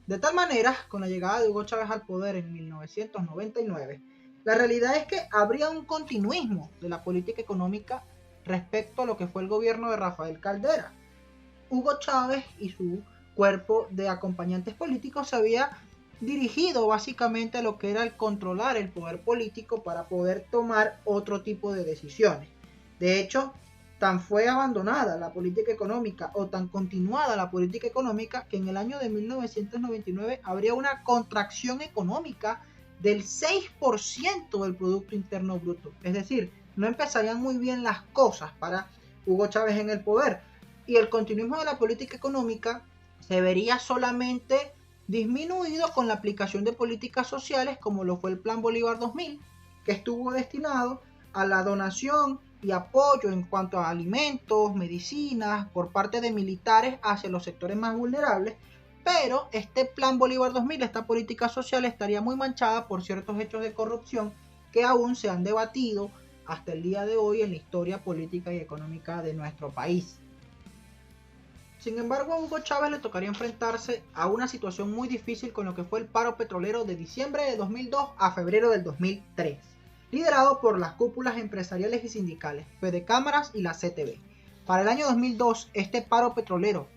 De tal manera, con la llegada de Hugo Chávez al poder en 1999, la realidad es que habría un continuismo de la política económica respecto a lo que fue el gobierno de Rafael Caldera. Hugo Chávez y su cuerpo de acompañantes políticos se había dirigido básicamente a lo que era el controlar el poder político para poder tomar otro tipo de decisiones. De hecho, tan fue abandonada la política económica o tan continuada la política económica que en el año de 1999 habría una contracción económica del 6% del Producto Interno Bruto. Es decir, no empezarían muy bien las cosas para Hugo Chávez en el poder. Y el continuismo de la política económica se vería solamente disminuido con la aplicación de políticas sociales como lo fue el Plan Bolívar 2000, que estuvo destinado a la donación y apoyo en cuanto a alimentos, medicinas por parte de militares hacia los sectores más vulnerables, pero este Plan Bolívar 2000, esta política social, estaría muy manchada por ciertos hechos de corrupción que aún se han debatido hasta el día de hoy en la historia política y económica de nuestro país. Sin embargo, a Hugo Chávez le tocaría enfrentarse a una situación muy difícil con lo que fue el paro petrolero de diciembre de 2002 a febrero del 2003, liderado por las cúpulas empresariales y sindicales, Fedecámaras y la CTV. Para el año 2002, este paro petrolero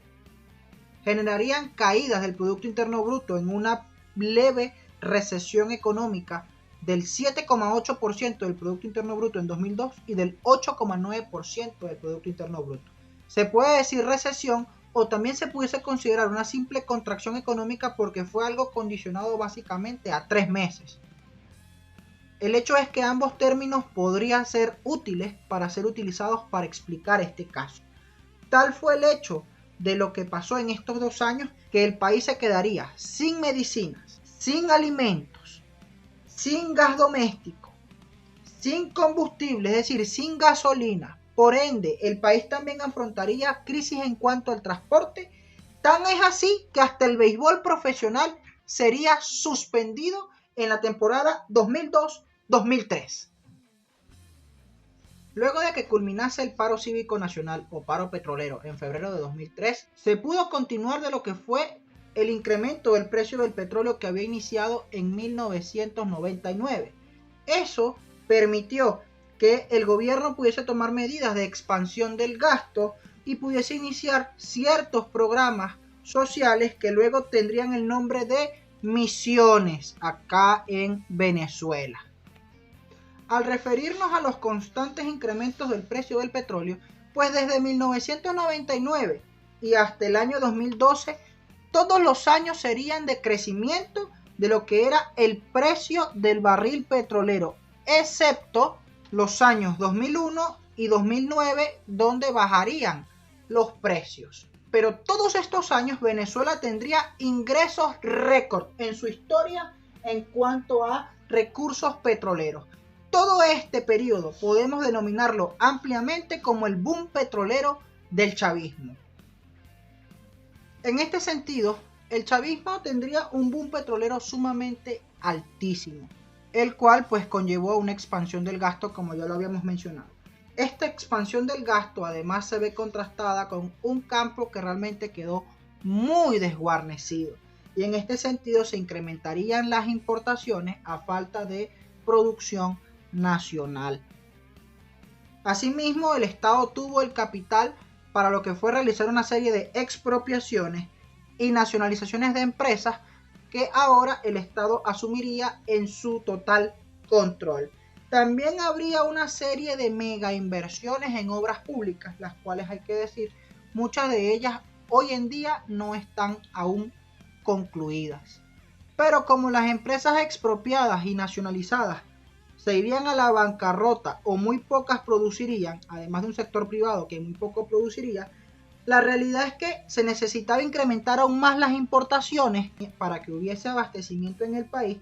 generaría caídas del Producto Interno Bruto en una leve recesión económica del 7,8% del Producto Interno Bruto en 2002 y del 8,9% del Producto Interno Bruto. Se puede decir recesión o también se pudiese considerar una simple contracción económica porque fue algo condicionado básicamente a 3 meses. El hecho es que ambos términos podrían ser útiles para ser utilizados para explicar este caso. Tal fue el hecho de lo que pasó en estos 2 años que el país se quedaría sin medicinas, sin alimentos, sin gas doméstico, sin combustible, es decir, sin gasolina. Por ende, el país también afrontaría crisis en cuanto al transporte. Tan es así que hasta el béisbol profesional sería suspendido en la temporada 2002-2003. Luego de que culminase el paro cívico nacional o paro petrolero en febrero de 2003, se pudo continuar de lo que fue el incremento del precio del petróleo que había iniciado en 1999. Eso permitió que el gobierno pudiese tomar medidas de expansión del gasto y pudiese iniciar ciertos programas sociales que luego tendrían el nombre de misiones acá en Venezuela. Al referirnos a los constantes incrementos del precio del petróleo, pues desde 1999 y hasta el año 2012, todos los años serían de crecimiento de lo que era el precio del barril petrolero, excepto los años 2001 y 2009, donde bajarían los precios. Pero todos estos años Venezuela tendría ingresos récord en su historia en cuanto a recursos petroleros. Todo este periodo podemos denominarlo ampliamente como el boom petrolero del chavismo. En este sentido, el chavismo tendría un boom petrolero sumamente altísimo, el cual pues conllevó a una expansión del gasto como ya lo habíamos mencionado. Esta expansión del gasto además se ve contrastada con un campo que realmente quedó muy desguarnecido y en este sentido se incrementarían las importaciones a falta de producción nacional. Asimismo, el Estado tuvo el capital para lo que fue realizar una serie de expropiaciones y nacionalizaciones de empresas que ahora el Estado asumiría en su total control. También habría una serie de mega inversiones en obras públicas, las cuales hay que decir, muchas de ellas hoy en día no están aún concluidas. Pero como las empresas expropiadas y nacionalizadas se irían a la bancarrota o muy pocas producirían, además de un sector privado que muy poco produciría, la realidad es que se necesitaba incrementar aún más las importaciones para que hubiese abastecimiento en el país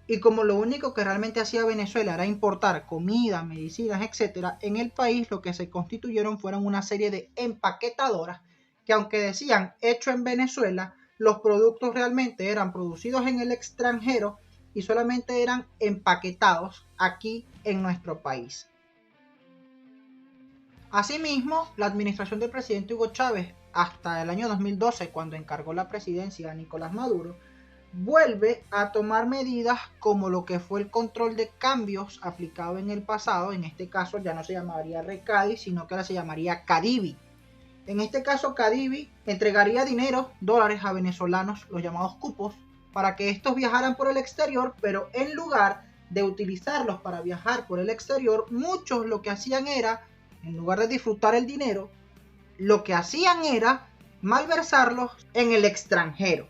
y como lo único que realmente hacía Venezuela era importar comida, medicinas, etcétera, en el país lo que se constituyeron fueron una serie de empaquetadoras que aunque decían hecho en Venezuela, los productos realmente eran producidos en el extranjero y solamente eran empaquetados aquí en nuestro país. Asimismo, la administración del presidente Hugo Chávez hasta el año 2012, cuando encargó la presidencia a Nicolás Maduro, vuelve a tomar medidas como lo que fue el control de cambios aplicado en el pasado. En este caso ya no se llamaría RECADI, sino que ahora se llamaría CADIVI. En este caso, CADIVI entregaría dinero, dólares a venezolanos, los llamados cupos, para que estos viajaran por el exterior, pero en lugar de utilizarlos para viajar por el exterior, muchos lo que hacían era, en lugar de disfrutar el dinero, lo que hacían era malversarlos en el extranjero.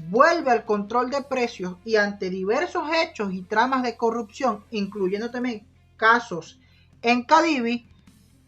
Vuelve al control de precios y ante diversos hechos y tramas de corrupción, incluyendo también casos en CADIVI,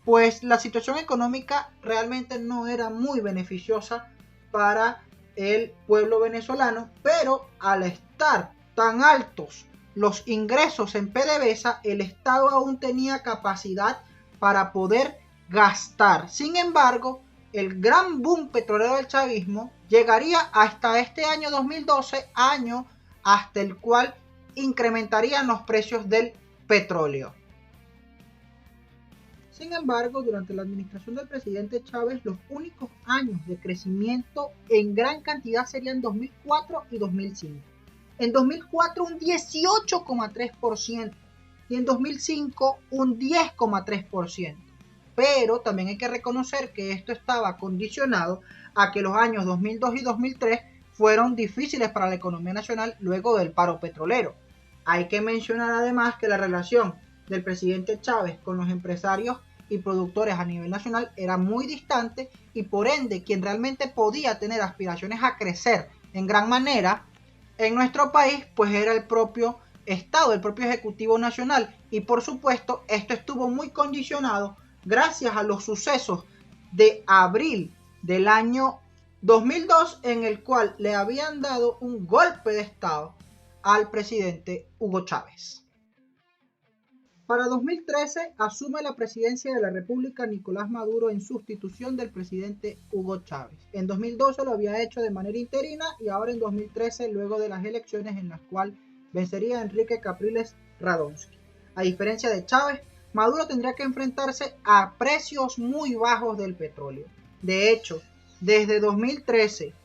pues la situación económica realmente no era muy beneficiosa para el pueblo venezolano, pero al estar tan altos los ingresos en PDVSA, el Estado aún tenía capacidad para poder gastar. Sin embargo, el gran boom petrolero del chavismo llegaría hasta este año 2012, año hasta el cual incrementarían los precios del petróleo. Sin embargo, durante la administración del presidente Chávez, los únicos años de crecimiento en gran cantidad serían 2004 y 2005. En 2004 un 18,3% y en 2005 un 10,3%. Pero también hay que reconocer que esto estaba condicionado a que los años 2002 y 2003 fueron difíciles para la economía nacional luego del paro petrolero. Hay que mencionar además que la relación del presidente Chávez con los empresarios y productores a nivel nacional era muy distante, y por ende quien realmente podía tener aspiraciones a crecer en gran manera en nuestro país pues era el propio Estado, el propio Ejecutivo Nacional, y por supuesto esto estuvo muy condicionado gracias a los sucesos de abril del año 2002, en el cual le habían dado un golpe de Estado al presidente Hugo Chávez. Para 2013 asume la presidencia de la República Nicolás Maduro en sustitución del presidente Hugo Chávez. En 2012 lo había hecho de manera interina y ahora en 2013, luego de las elecciones en las cuales vencería a Enrique Capriles Radonsky. A diferencia de Chávez, Maduro tendría que enfrentarse a precios muy bajos del petróleo. De hecho, desde 2013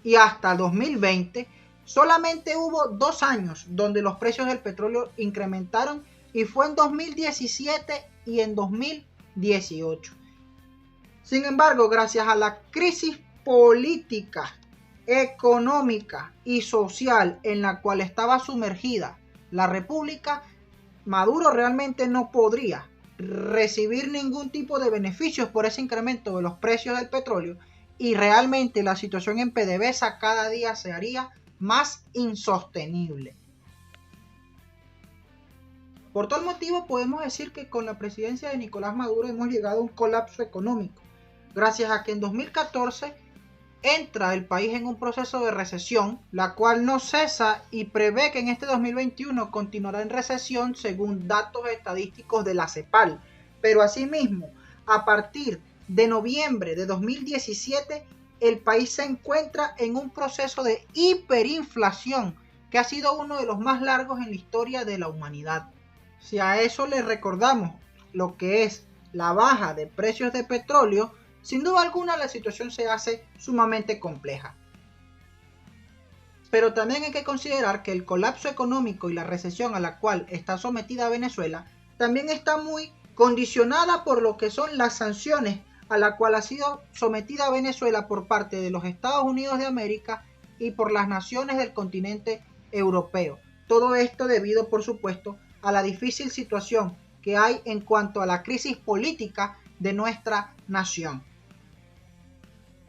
y hasta 2020, solamente hubo 2 años donde los precios del petróleo incrementaron, y fue en 2017 y en 2018. Sin embargo, gracias a la crisis política, económica y social en la cual estaba sumergida la República, Maduro realmente no podría recibir ningún tipo de beneficios por ese incremento de los precios del petróleo, y realmente la situación en PDVSA cada día se haría más insostenible. Por tal motivo podemos decir que con la presidencia de Nicolás Maduro hemos llegado a un colapso económico, gracias a que en 2014 entra el país en un proceso de recesión, la cual no cesa y prevé que en este 2021 continuará en recesión según datos estadísticos de la CEPAL. Pero asimismo, a partir de noviembre de 2017, el país se encuentra en un proceso de hiperinflación que ha sido uno de los más largos en la historia de la humanidad. Si a eso le recordamos lo que es la baja de precios de petróleo, sin duda alguna la situación se hace sumamente compleja. Pero también hay que considerar que el colapso económico y la recesión a la cual está sometida Venezuela también está muy condicionada por lo que son las sanciones a la cual ha sido sometida Venezuela por parte de los Estados Unidos de América y por las naciones del continente europeo. Todo esto debido, por supuesto, a la difícil situación que hay en cuanto a la crisis política de nuestra nación.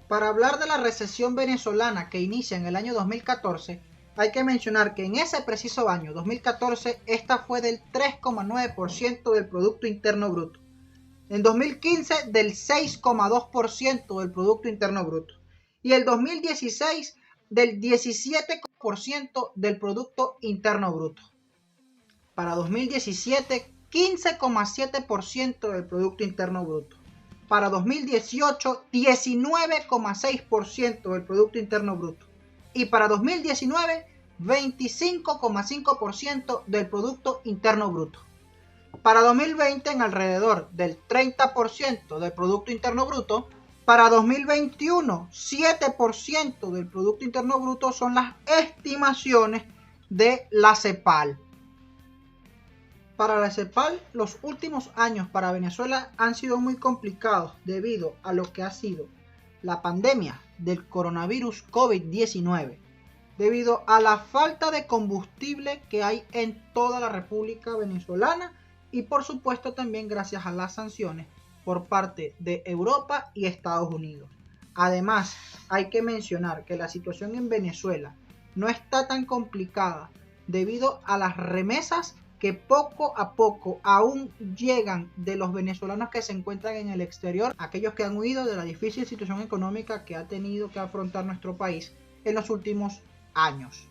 Para hablar de la recesión venezolana que inicia en el año 2014, hay que mencionar que en ese preciso año 2014 esta fue del 3,9% del Producto Interno Bruto. En 2015 del 6,2% del Producto Interno Bruto. Y el 2016 del 17% del Producto Interno Bruto. Para 2017, 15,7% del Producto Interno Bruto. Para 2018, 19,6% del Producto Interno Bruto. Y para 2019, 25,5% del Producto Interno Bruto. Para 2020, en alrededor del 30% del Producto Interno Bruto. Para 2021, 7% del Producto Interno Bruto son las estimaciones de la CEPAL. Para la CEPAL, los últimos años para Venezuela han sido muy complicados debido a lo que ha sido la pandemia del coronavirus COVID-19, debido a la falta de combustible que hay en toda la República Venezolana y por supuesto también gracias a las sanciones por parte de Europa y Estados Unidos. Además, hay que mencionar que la situación en Venezuela no está tan complicada debido a las remesas que poco a poco aún llegan de los venezolanos que se encuentran en el exterior, aquellos que han huido de la difícil situación económica que ha tenido que afrontar nuestro país en los últimos años.